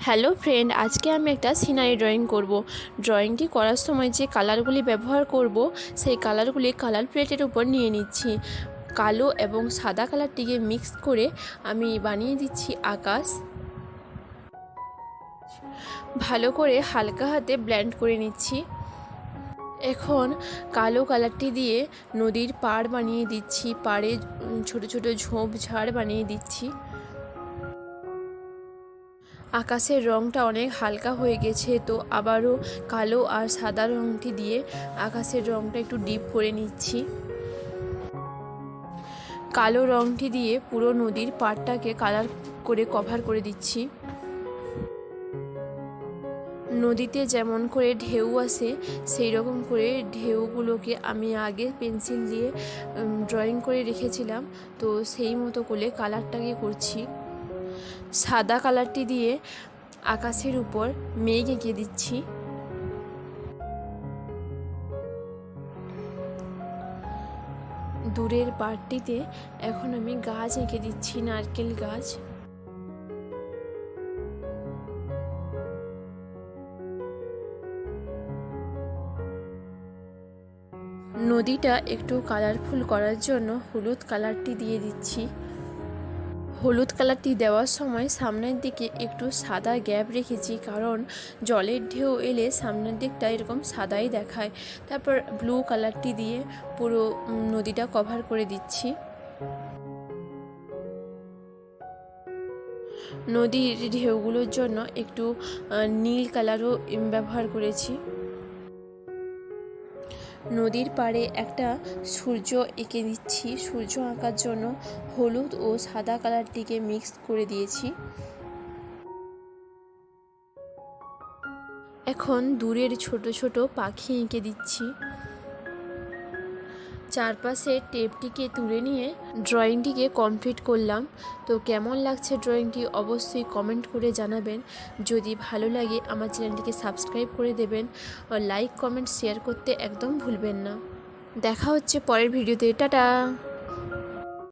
Hello friend, আজকে আমি একটা সিনারি ড্রয়িং করব। ড্রয়িংটি করার সময় যে কালারগুলি ব্যবহার করব সেই কালারগুলি কালার প্লেটের উপর নিয়ে নিচ্ছি। কালো এবং সাদা কালারটিকে মিক্স করে আমি বানিয়ে দিচ্ছি আকাশ। ভালো করে হালকা হাতে ব্লেন্ড করে নিচ্ছি। এখন কালো কালারটি দিয়ে নদীর পাড় বানিয়ে দিচ্ছি, পাড়ে ছোট ছোট ঝোপঝাড় বানিয়ে দিচ্ছি। আকাশের রঙটা অনেক হালকা হয়ে গেছে, তো আবারও কালো আর সাদা রঙটি দিয়ে আকাশের রঙটা একটু ডিপ করে নিচ্ছি। কালো রঙটি দিয়ে পুরো নদীর পাড়টাকে কালার করে কভার করে দিচ্ছি। নদীতে যেমন করে ঢেউ আসে সেই রকম করে ঢেউগুলোকে আমি আগে পেন্সিল দিয়ে ড্রয়িং করে রেখেছিলাম, তো সেই মতো করে কালারটাকে করছি। সাদা কালারটি দিয়ে আকাশের উপর মেঘ এঁকে দিচ্ছি। দূরের পাড়টিতে এখন আমি গাছ এঁকে দিচ্ছি, নারকেল গাছ। নদীটা একটু কালারফুল করার জন্য হলুদ কালারটি দিয়ে দিচ্ছি। হলুদ কালারটি দেওয়ার সময় সামনের দিকে একটু সাদা গ্যাপ রেখেছি, কারণ জলের ঢেউ এলে সামনের দিকটা এরকম সাদাই দেখায়। তারপর ব্লু কালারটি দিয়ে পুরো নদীটা কভার করে দিচ্ছি। নদীর ঢেউগুলোর জন্য একটু নীল কালারও ব্যবহার করেছি। নদীর পাড়ে একটা সূর্য এঁকে দিচ্ছি। সূর্য আঁকার জন্য হলুদ ও সাদা কালারটিকে মিক্স করে দিয়েছি। এখন দূরের ছোট ছোট পাখি এঁকে দিচ্ছি। চারপাশে টেপটিকে তুলে নিয়ে ড্রয়িংটিকে কমপ্লিট করলাম। তো কেমন লাগছে ড্রয়িংটি অবশ্যই কমেন্ট করে জানাবেন। যদি ভালো লাগে আমার চ্যানেলটিকে সাবস্ক্রাইব করে দেবেন, আর লাইক কমেন্ট শেয়ার করতে একদম ভুলবেন না। দেখা হচ্ছে পরের ভিডিওতে। টাটা।